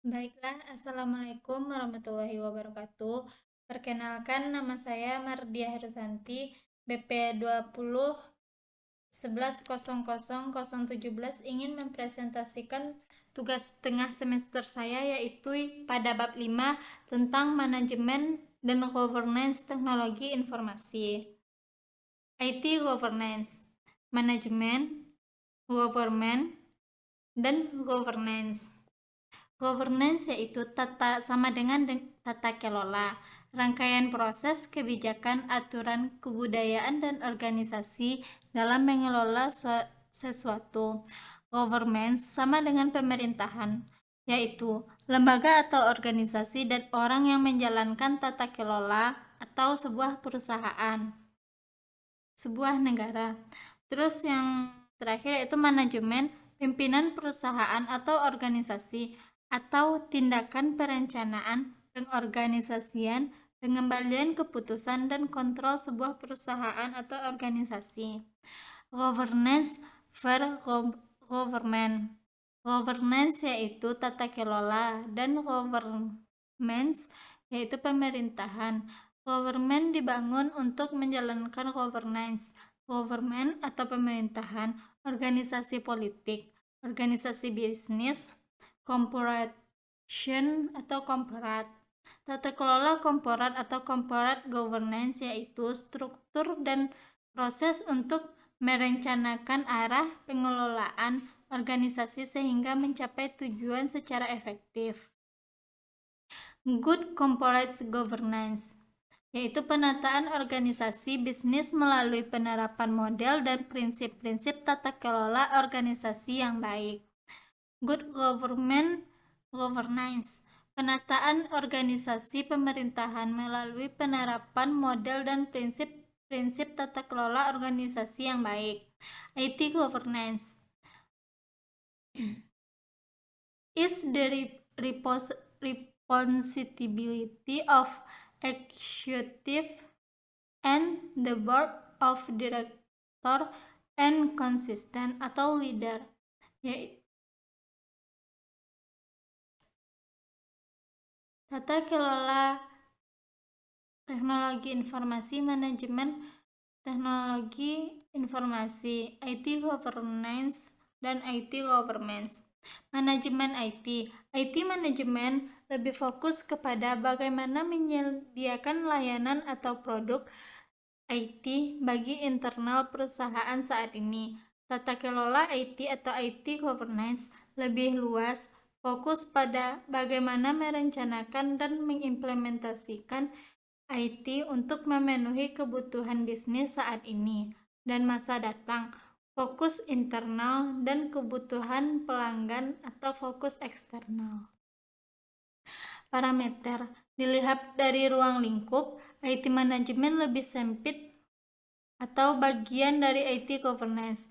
Baiklah, Assalamualaikum warahmatullahi wabarakatuh. Perkenalkan, nama saya Mardia Herusanti, BP 2011000017 ingin mempresentasikan tugas tengah semester saya, yaitu pada bab 5 tentang manajemen dan governance teknologi informasi. IT governance, manajemen, government, dan governance. Governance yaitu sama dengan tata kelola, rangkaian proses, kebijakan, aturan, kebudayaan, dan organisasi dalam mengelola sesuatu. Governance sama dengan pemerintahan, yaitu lembaga atau organisasi dan orang yang menjalankan tata kelola atau sebuah perusahaan, sebuah negara. Terus yang terakhir yaitu manajemen, pimpinan perusahaan atau organisasi, atau tindakan perencanaan, pengorganisasian, pengembalian keputusan dan kontrol sebuah perusahaan atau organisasi. Governance for government. Governance yaitu tata kelola dan governments yaitu pemerintahan. Government dibangun untuk menjalankan governance. Government atau pemerintahan, organisasi politik, organisasi bisnis, corporation atau korporat. Tata kelola korporat atau corporate governance yaitu struktur dan proses untuk merencanakan arah pengelolaan organisasi sehingga mencapai tujuan secara efektif. Good corporate governance yaitu penataan organisasi bisnis melalui penerapan model dan prinsip-prinsip tata kelola organisasi yang baik. Good government governance, penataan organisasi pemerintahan melalui penerapan model dan prinsip-prinsip tata kelola organisasi yang baik. IT governance is the responsibility of executive and the board of director and consistent atau leader, yaitu tata kelola teknologi informasi, manajemen teknologi informasi, IT governance, dan IT governance. Manajemen IT. IT manajemen lebih fokus kepada bagaimana menyediakan layanan atau produk IT bagi internal perusahaan saat ini. Tata kelola IT atau IT governance lebih luas, fokus pada bagaimana merencanakan dan mengimplementasikan IT untuk memenuhi kebutuhan bisnis saat ini dan masa datang, fokus internal dan kebutuhan pelanggan atau fokus eksternal. Parameter dilihat dari ruang lingkup, IT manajemen lebih sempit atau bagian dari IT governance.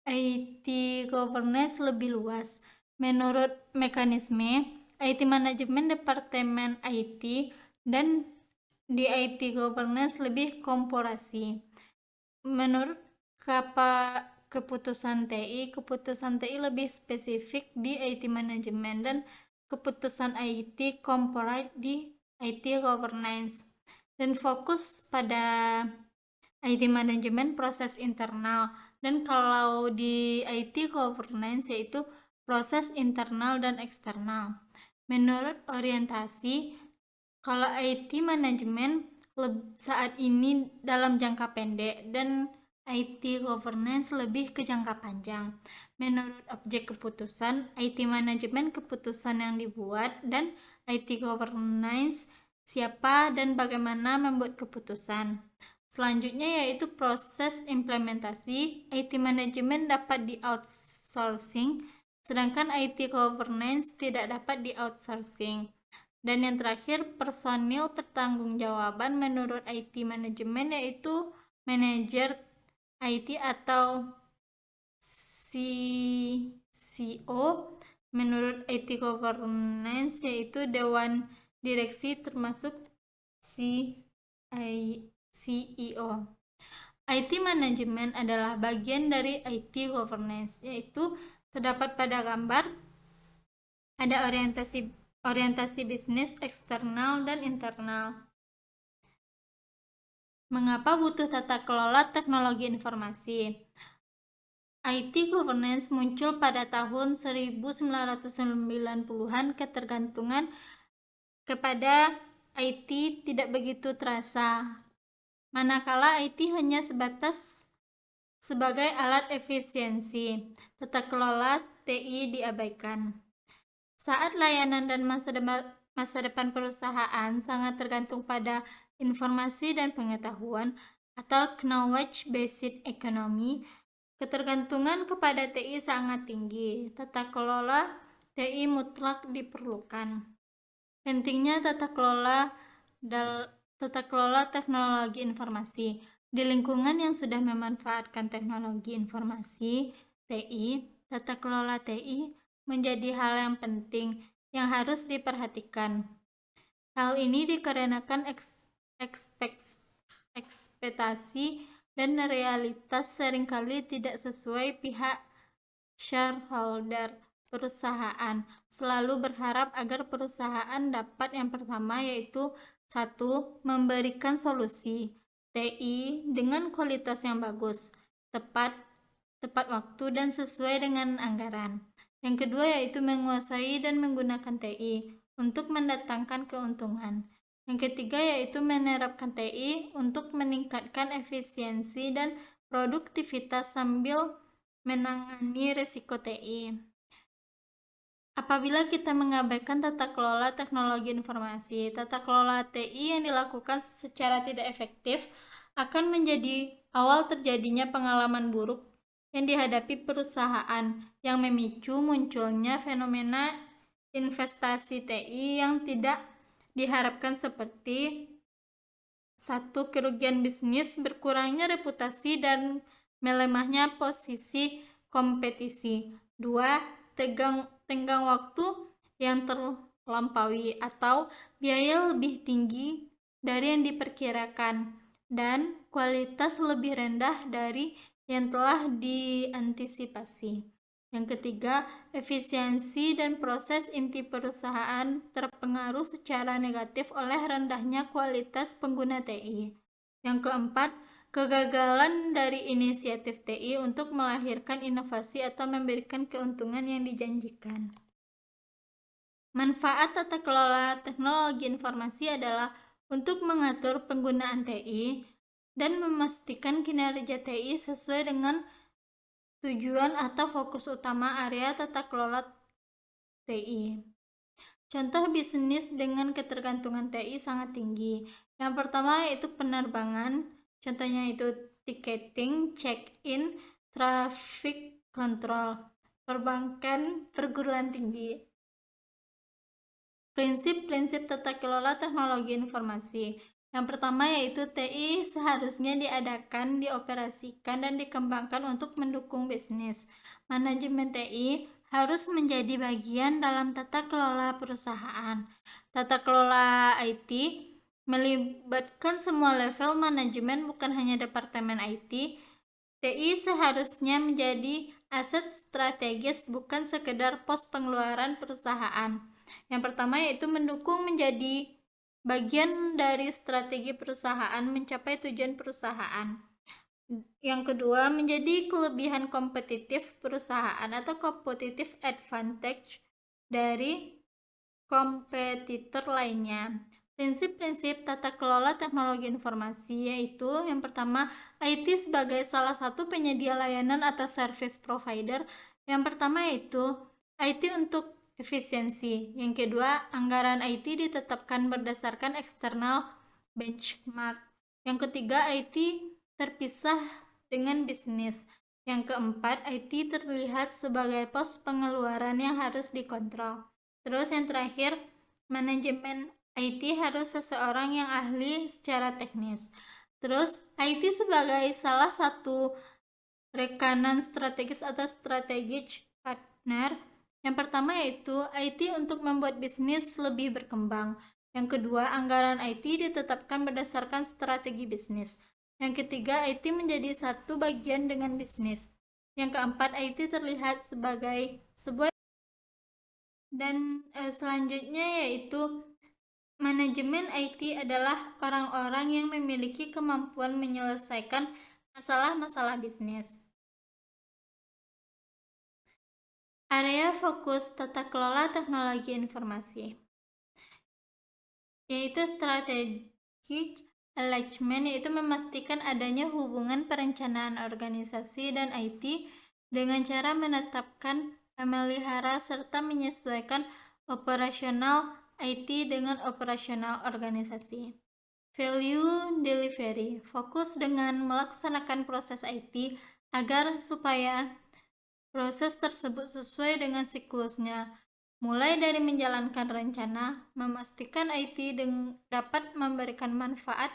IT governance lebih luas. Menurut mekanisme, IT manajemen departemen IT dan di IT governance lebih korporasi. Menurut keputusan TI lebih spesifik di IT manajemen dan keputusan IT corporate di IT governance, dan fokus pada IT manajemen proses internal, dan kalau di IT governance yaitu proses internal dan eksternal. Menurut orientasi, kalau IT manajemen saat ini dalam jangka pendek dan IT governance lebih ke jangka panjang. Menurut objek keputusan, IT manajemen keputusan yang dibuat dan IT governance siapa dan bagaimana membuat keputusan. Selanjutnya yaitu proses implementasi. IT manajemen dapat di-outsourcing, sedangkan IT governance tidak dapat di-outsourcing. Dan yang terakhir, personil pertanggungjawaban menurut IT manajemen yaitu manajer IT atau CCO. Menurut IT governance yaitu dewan direksi termasuk CEO. IT manajemen adalah bagian dari IT governance, yaitu terdapat pada gambar Ada orientasi bisnis eksternal dan internal. Mengapa butuh tata kelola teknologi informasi? IT governance muncul pada tahun 1990-an. Ketergantungan kepada IT tidak begitu terasa, manakala IT hanya sebatas sebagai alat efisiensi. Tata kelola TI diabaikan. Saat layanan dan masa depan perusahaan sangat tergantung pada informasi dan pengetahuan atau knowledge-based economy, ketergantungan kepada TI sangat tinggi. Tata kelola TI mutlak diperlukan. Pentingnya tata kelola teknologi informasi. Di lingkungan yang sudah memanfaatkan teknologi informasi TI, tata kelola TI menjadi hal yang penting yang harus diperhatikan. Hal ini dikarenakan ekspektasi dan realitas seringkali tidak sesuai. Pihak shareholder perusahaan selalu berharap agar perusahaan dapat yang pertama, yaitu 1. Memberikan solusi TI dengan kualitas yang bagus, tepat waktu dan sesuai dengan anggaran. Yang kedua yaitu menguasai dan menggunakan TI untuk mendatangkan keuntungan. Yang ketiga yaitu menerapkan TI untuk meningkatkan efisiensi dan produktivitas sambil menangani risiko TI. Apabila kita mengabaikan tata kelola teknologi informasi, tata kelola TI yang dilakukan secara tidak efektif akan menjadi awal terjadinya pengalaman buruk yang dihadapi perusahaan, yang memicu munculnya fenomena investasi TI yang tidak diharapkan seperti 1. Kerugian bisnis, berkurangnya reputasi dan melemahnya posisi kompetisi. 2. Tenggang waktu yang terlampaui atau biaya lebih tinggi dari yang diperkirakan dan kualitas lebih rendah dari yang telah diantisipasi. Yang ketiga, efisiensi dan proses inti perusahaan terpengaruh secara negatif oleh rendahnya kualitas pengguna TI. Yang keempat, kegagalan dari inisiatif TI untuk melahirkan inovasi atau memberikan keuntungan yang dijanjikan. Manfaat tata kelola teknologi informasi adalah untuk mengatur penggunaan TI dan memastikan kinerja TI sesuai dengan tujuan atau fokus utama area tata kelola TI. Contoh bisnis dengan ketergantungan TI sangat tinggi. Yang pertama yaitu penerbangan, contohnya itu ticketing, check-in, traffic control. Perbankan, perguruan tinggi. Prinsip-prinsip tata kelola teknologi informasi. Yang pertama yaitu TI seharusnya diadakan, dioperasikan, dan dikembangkan untuk mendukung bisnis. Manajemen TI harus menjadi bagian dalam tata kelola perusahaan. Tata kelola IT melibatkan semua level manajemen, bukan hanya departemen IT. TI seharusnya menjadi aset strategis, bukan sekedar pos pengeluaran perusahaan. Yang pertama yaitu mendukung, menjadi bagian dari strategi perusahaan mencapai tujuan perusahaan. Yang kedua, menjadi kelebihan kompetitif perusahaan atau competitive advantage dari kompetitor lainnya. Prinsip-prinsip tata kelola teknologi informasi yaitu yang pertama, IT sebagai salah satu penyedia layanan atau service provider. Yang pertama yaitu IT untuk efisiensi. Yang kedua, anggaran IT ditetapkan berdasarkan eksternal benchmark. Yang ketiga, IT terpisah dengan bisnis. Yang keempat, IT terlihat sebagai pos pengeluaran yang harus dikontrol. Terus yang terakhir, manajemen IT harus seseorang yang ahli secara teknis. Terus IT sebagai salah satu rekanan strategis atau strategic partner. Yang pertama yaitu IT untuk membuat bisnis lebih berkembang. Yang kedua, anggaran IT ditetapkan berdasarkan strategi bisnis. Yang ketiga, IT menjadi satu bagian dengan bisnis. Yang keempat, IT terlihat sebagai sebuah Dan selanjutnya yaitu manajemen IT adalah orang-orang yang memiliki kemampuan menyelesaikan masalah-masalah bisnis. Area fokus tata kelola teknologi informasi, yaitu strategic alignment, yaitu memastikan adanya hubungan perencanaan organisasi dan IT dengan cara menetapkan, memelihara, serta menyesuaikan operasional IT dengan operasional organisasi. Value delivery, fokus dengan melaksanakan proses IT agar supaya proses tersebut sesuai dengan siklusnya, mulai dari menjalankan rencana, memastikan IT dapat memberikan manfaat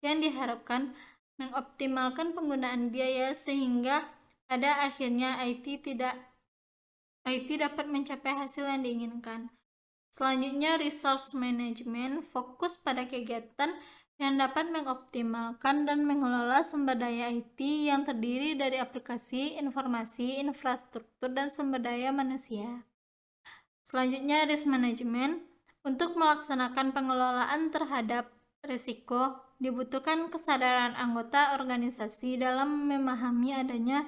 yang diharapkan, mengoptimalkan penggunaan biaya sehingga pada akhirnya IT dapat mencapai hasil yang diinginkan. Selanjutnya, resource management fokus pada kegiatan yang dapat mengoptimalkan dan mengelola sumber daya IT yang terdiri dari aplikasi, informasi, infrastruktur, dan sumber daya manusia. Selanjutnya, risk management. Untuk melaksanakan pengelolaan terhadap risiko, dibutuhkan kesadaran anggota organisasi dalam memahami adanya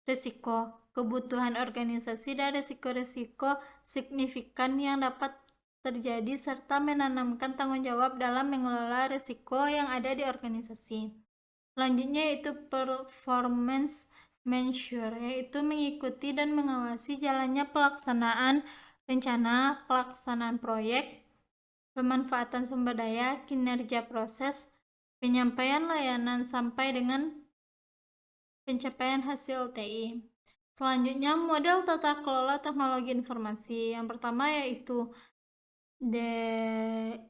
risiko, kebutuhan organisasi, dan risiko-risiko signifikan yang dapat terjadi serta menanamkan tanggung jawab dalam mengelola risiko yang ada di organisasi. Selanjutnya yaitu performance measure, yaitu mengikuti dan mengawasi jalannya pelaksanaan rencana, pelaksanaan proyek, pemanfaatan sumber daya, kinerja proses, penyampaian layanan sampai dengan pencapaian hasil TI. Selanjutnya, model tata kelola teknologi informasi. Yang pertama yaitu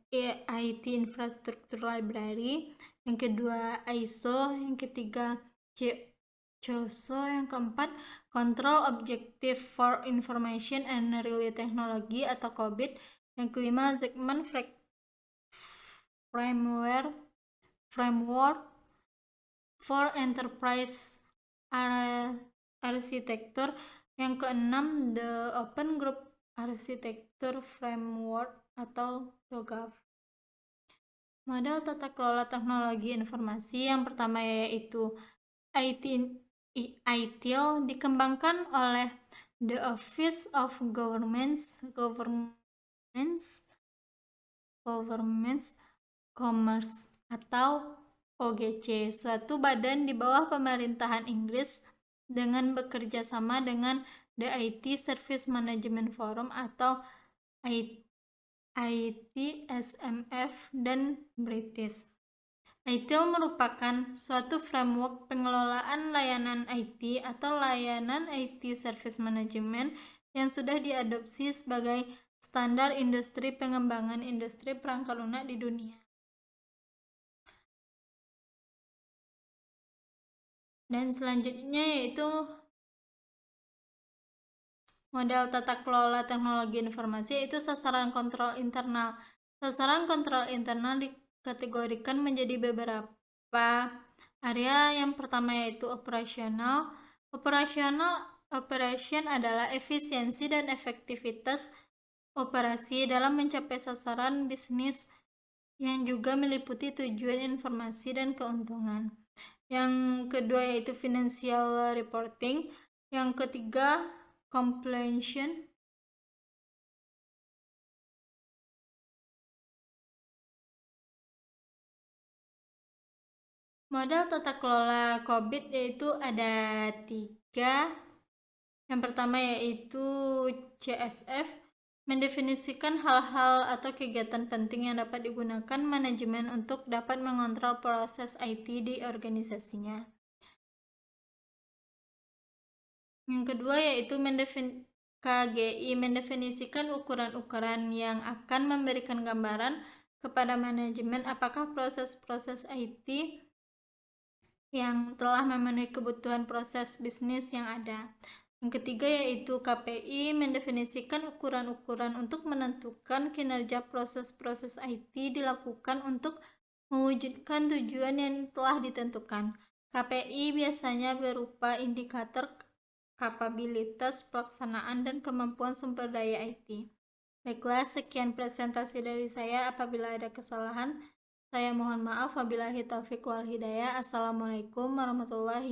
IT Infrastructure Library, yang kedua ISO, yang ketiga COSO, yang keempat Control Objective for Information and Relay Technology atau COBIT, yang kelima Zegman Framework for Enterprise Architecture, yang keenam The Open Group Architecture Framework atau TOGAF. Model tata kelola teknologi informasi yang pertama yaitu ITIL, dikembangkan oleh The Office of Government Commerce atau OGC, suatu badan di bawah pemerintahan Inggris dengan bekerja sama dengan The IT Service Management Forum atau ITSMF dan British. ITIL merupakan suatu framework pengelolaan layanan IT atau layanan IT Service Management yang sudah diadopsi sebagai standar industri pengembangan industri perangkat lunak di dunia. Dan selanjutnya yaitu model tata kelola teknologi informasi, yaitu sasaran kontrol internal. Sasaran kontrol internal dikategorikan menjadi beberapa area. Yang pertama yaitu operasional. Operation adalah efisiensi dan efektivitas operasi dalam mencapai sasaran bisnis yang juga meliputi tujuan informasi dan keuntungan. Yang kedua yaitu financial reporting. Yang ketiga completion. Model tata kelola COBIT yaitu ada 3. Yang pertama yaitu CSF, mendefinisikan hal-hal atau kegiatan penting yang dapat digunakan manajemen untuk dapat mengontrol proses IT di organisasinya. Yang kedua yaitu KGI, mendefinisikan ukuran-ukuran yang akan memberikan gambaran kepada manajemen apakah proses-proses IT yang telah memenuhi kebutuhan proses bisnis yang ada. Yang ketiga yaitu KPI, mendefinisikan ukuran-ukuran untuk menentukan kinerja proses-proses IT dilakukan untuk mewujudkan tujuan yang telah ditentukan. KPI biasanya berupa indikator kapabilitas pelaksanaan dan kemampuan sumber daya IT. Baiklah, sekian presentasi dari saya. Apabila ada kesalahan, saya mohon maaf. Wabillahi taufiq wal hidayah. Assalamualaikum warahmatullahi